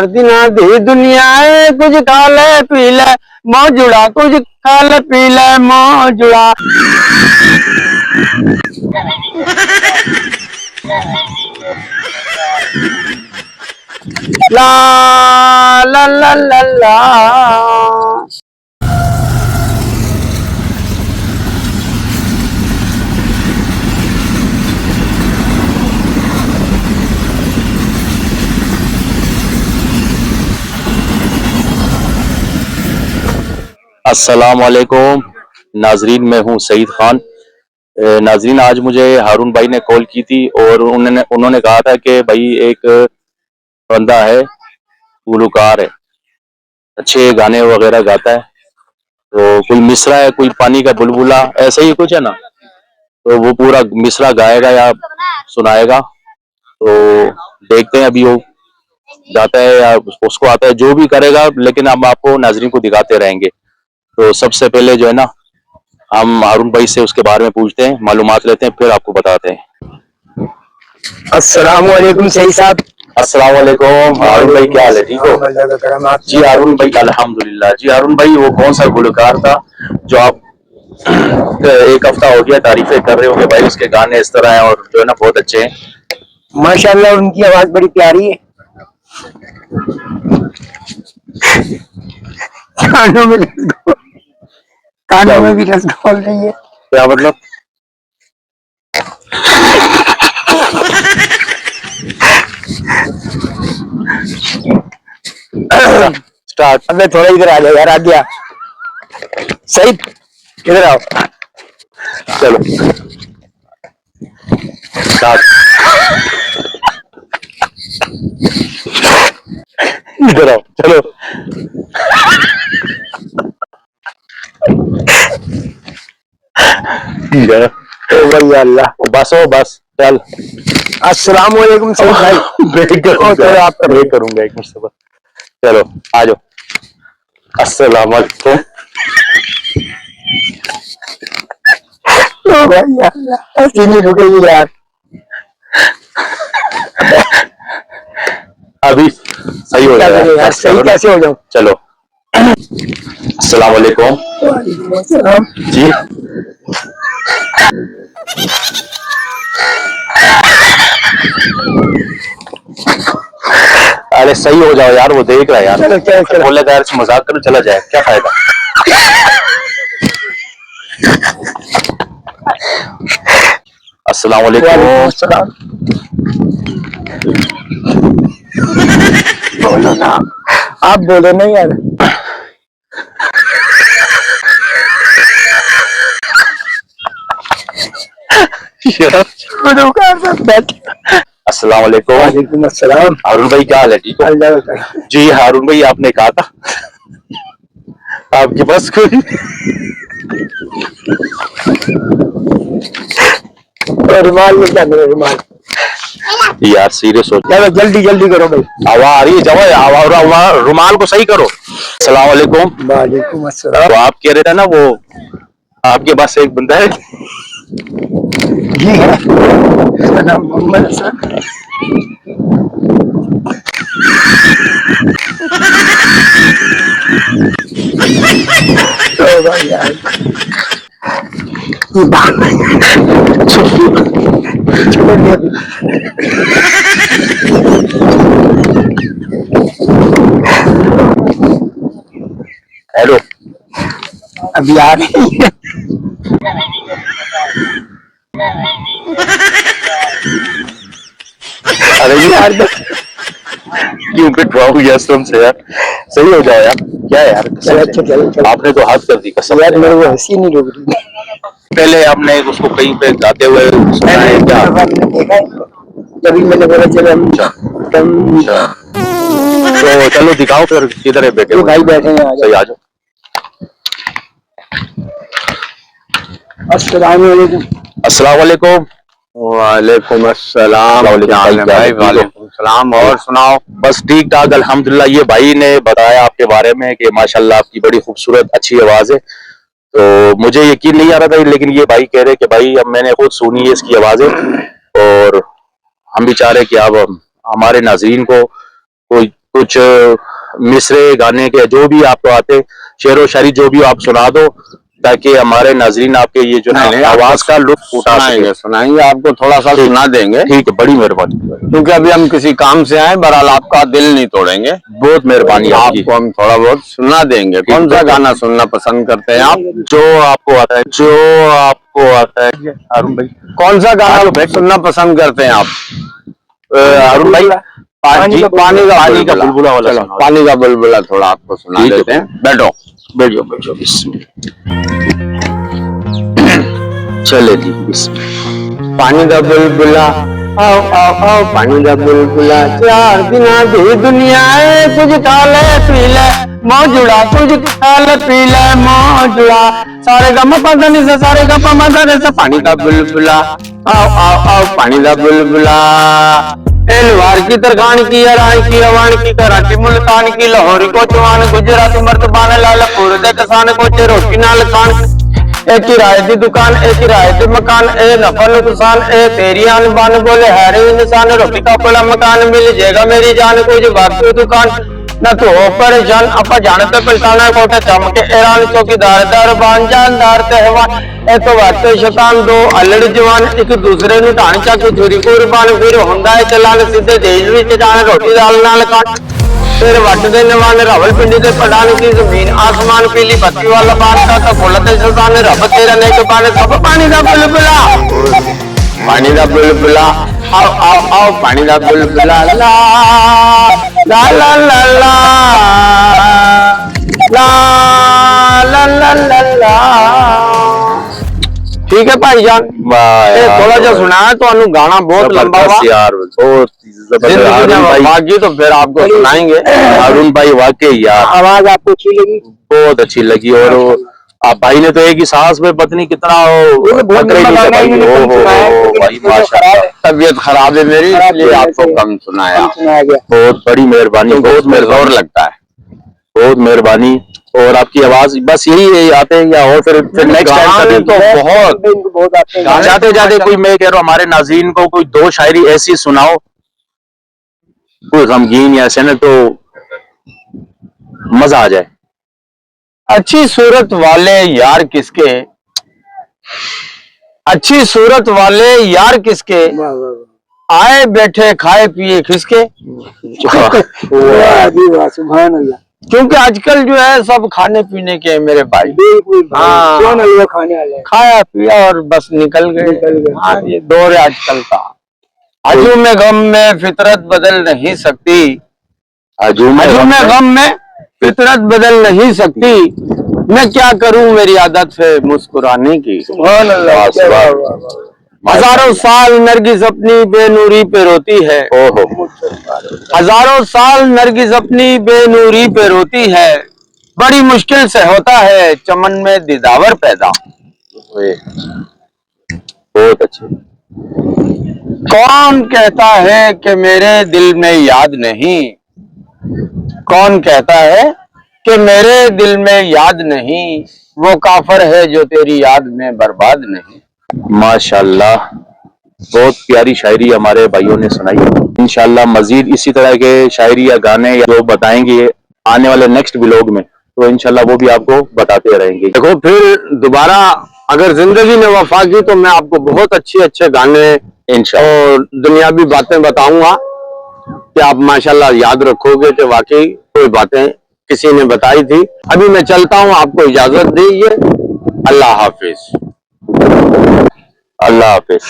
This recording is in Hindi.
चार दिन दी दुनिया है, कुछ खा ले पी ले मौजुड़ा, कुछ खा ले पी ले मौजुड़ा। ला ला ला ला ला। अस्सलामुअलैकुम नाजरीन, मैं हूं सईद खान। नाजरीन, आज मुझे हारून भाई ने कॉल की थी और उन्होंने कहा था कि भाई एक बंदा है, गुलकार है, अच्छे गाने वगैरह गाता है, तो कोई मिसरा है, कोई पानी का बुलबुला, ऐसा ही कुछ है ना, तो वो पूरा मिसरा गाएगा या सुनाएगा। तो देखते हैं अभी वो गाता है या उसको आता है, जो भी करेगा, लेकिन हम आपको नाजरीन को दिखाते रहेंगे। तो सबसे पहले जो है ना, हम हारून भाई से उसके बारे में पूछते हैं, मालूमात लेते हैं, फिर आपको बताते हैं। अस्सलाम वालेकुम सही साहब। अस्सलाम वालेकुम हारून भाई, क्या हाल है? ठीक हो? जी हारून भाई, अल्हम्दुलिल्लाह। जी हारून भाई, वो कौन सा गुलकार था जो आप एक हफ्ता हो गया तारीफें कर रहे हो कि भाई उसके गाने इस तरह हैं और जो है ना बहुत अच्छे हैं? माशाल्लाह, उनकी आवाज बड़ी प्यारी है। कानों में भी रस घोल रही है। क्या मतलब? स्टार्ट। अब थोड़ा इधर आ जाओ यार, आ गया सही, इधर आओ। चलो स्टार्ट। इधर आओ, चलो। अल्लाह, बस हो, बस चल। अस्सलाम वालेकुम सही भाई। ब्रेक करूंगा एक मिनट। चलो आ जाओ। अस्सलाम वालेकुम। हंसी नहीं रुकेगी यार। अभी सही हो जाएगा यार, सही कैसे हो जाऊं? चलो। अस्सलाम वालेकुम। जी अरे सही हो जाओ यार, वो देख रहा है यार। चलो बोले यार से मजाक करो, चला जाए, क्या फायदा। अस्सलाम वालेकुम। बोलो ना, आप बोलो ना यार। अस्सलाम वालेकुम। वालेकुम अस्सलाम। हारून भाई, क्या हाल है? ठीक हो? जी हारून भाई, आपने कहा था आपके पास कोई रुमाल में क्या मेरा रुमाल? यार सीरियस हो, चलो जल्दी जल्दी करो भाई। आवाज आ रही है, जवाब रुमाल को सही करो। अस्सलाम वालेकुम। वालेकुम अस्सलाम। तो आप कह रहे थे ना, वो आपके पास एक बंदा है। जी है, उसका नाम मोहम्मद हसन। तो भाई यार, हेलो, अभी आ रही है। अरे यार क्यों पिटवाओ यार तुमसे यार, सही हो जाओ यार। क्या है यार, चलो आपने तो हाथ कर दी कसम यार, से। मेरे को हंसी नहीं रुक रही। पहले आपने उसको कहीं पे गाते हुए सुना है क्या? देखा है, तभी मैंने बोला चलो हम अच्छा, तो चलो दिखाओ फिर, किधर है बेटे? भाई बैठे हैं, सही, आ जाओ। अस्सलाम वालेकुम। अस्सलाम वालेकुम। वालेकुम अस्सलाम। भाई वालेकुम सलाम। और सुनाओ? बस ठीक ठाक अल्हम्दुलिल्लाह। ये भाई ने बताया आपके बारे में कि माशाल्लाह आपकी बड़ी खूबसूरत अच्छी आवाज है, तो मुझे यकीन नहीं आ रहा था, लेकिन ये भाई कह रहे कि भाई अब मैंने खुद सुनी है इसकी आवाजें, और हम भी चाह रहे कि आप हमारे नाज़रीन को कोई कुछ मिसरे गाने के जो भी आपको आते, शेर व शायरी जो भी आप सुना दो, ताकि हमारे नाजरीन आपके ये जो है आवाज का लुत्फ उठा सके। सुनाएंगे, आपको थोड़ा सा सुना देंगे। ठीक है, बड़ी मेहरबानी, क्योंकि अभी हम किसी काम से आए, बहरहाल आपका दिल नहीं तोड़ेंगे। बहुत मेहरबानी आपकी। आपको हम थोड़ा बहुत सुना देंगे। कौन सा गाना सुनना पसंद करते हैं आप? जो आपको आता है, जो आपको आता है हारून भाई। कौन सा गाना सुनना पसंद करते हैं आप? हारून भाई, पानी का बुलबुला वाला चलो, सुनाओ। पानी का बुलबुला थोड़ा आपको सुना ठीक है। देते हैं। बैठो। बैठो बैठो, बिस्मिल्लाह। चले जी, बिस्मिल्लाह। पानी दा बुलबुला आओ आओ आओ, पानी दा बुलबुला, 4 दिना दी दुनिया है, कुछ खा ले पी ले मौजुड़ा, कुछ खा ले पी ले मौजुड़ा, सारे गम पदनी से सारे गम मदन से पानी दा बुलबुला आओ आओ आओ, पानी दा बुलबुला। एलवार की तरखान की अरान की अवान की कराची मुल्तान की लाहौरी को चवान गुजरात मर्दबान लालपुर दे किसान को रोटी नाल खान, एक किराए दुकान, एक किराए मकान, ए नफा नुकसान, ए तेरी आन बान बोले हर इंसान, रोटी का खुला मकान मिल जाएगा मेरी जान, कुछ बाकी दुकान न तो हो परेशान, अपा जानते पहचाना कोटे चमके ऐरान, चौकीदार दरबान जानदार तेहवान, ए तो वाटे शतान दो अलड़ जवान, एक दूसरे नु ढाण चाकी छुरी कुर्बान, फिर होंदा है चलान सीधे देश विच जान, रोटी दाल नाल खान, फिर वट दे नवान रावल पिंडी दे पठान की जमीन आसमान, पीली बत्ती वाला बात का तो बोलते सुल्तान, रब तेरा नेक बाने सब पानी दा बुलबुला, पानी दा बुलबुला आओ आओ आओ, पानी दा बुलबुला, ला ला ला ला ला ला ला ला ला। ठीक है भाईजान, थोड़ा जा सुना है तो अनु गाना बहुत लंबा हुआ यार, बहुत जबरदस्त। बाकी तो फिर आपको सुनाएंगे। हारून भाई वाकई यार, आवाज आपको अच्छी लगी? बहुत अच्छी लगी। और आप भाई ने तो एक ही सांस में पत्नी कितना भाई माशाल्लाह। तबीयत खराब है मेरी, इसलिए आपको कम सुनाया। बहुत बड़ी मेहरबानी, बहुत जोर लगता है। बहुत मेहरबानी। और आपकी आवाज बस यही आते हैं या और फिर नेक्स्ट टाइम तो बहुत जाते जाते कोई, मैं कह रहा हूँ हमारे नाज़रीन को कोई 2 शायरी ऐसी सुनाओ, कोई गमगीन या ऐसे, तो मजा आ जाए। अच्छी सूरत वाले यार किसके, अच्छी सूरत वाले यार किसके, आए बैठे खाए पिए किसके। क्योंकि आजकल जो है सब खाने पीने के मेरे भाई, हाँ खाया पिया और बस निकल गए। हाँ, ये दौर है आजकल का। अजू में गम में फितरत बदल नहीं सकती, अजू में गम में फितरत बदल नहीं सकती, मैं क्या करूं मेरी आदत है मुस्कुराने की। हजारों साल नरगिस अपनी बेनूरी पे रोती है, हजारों साल नरगिस अपनी बेनूरी पे रोती है, बड़ी मुश्किल से होता है चमन में दिदावर पैदा। बहुत अच्छे। कौन कहता है कि मेरे दिल में याद नहीं, कौन कहता है कि मेरे दिल में याद नहीं, वो काफर है जो तेरी याद में बर्बाद नहीं। माशाल्लाह, बहुत प्यारी शायरी हमारे भाइयों ने सुनाई। इंशाल्लाह मजीद इसी तरह के शायरी या गाने या जो बताएंगे आने वाले नेक्स्ट व्लॉग में, तो इंशाल्लाह वो भी आपको बताते रहेंगे। देखो फिर दोबारा अगर जिंदगी ने वफा की तो मैं आपको बहुत अच्छे गाने और दुनियावी बातें बताऊंगा कि आप माशाल्लाह याद रखोगे कि वाकई कोई बातें किसी ने बताई थी। अभी मैं चलता हूं, आपको इजाजत दीजिए। अल्लाह हाफिज। अल्लाह हाफिज।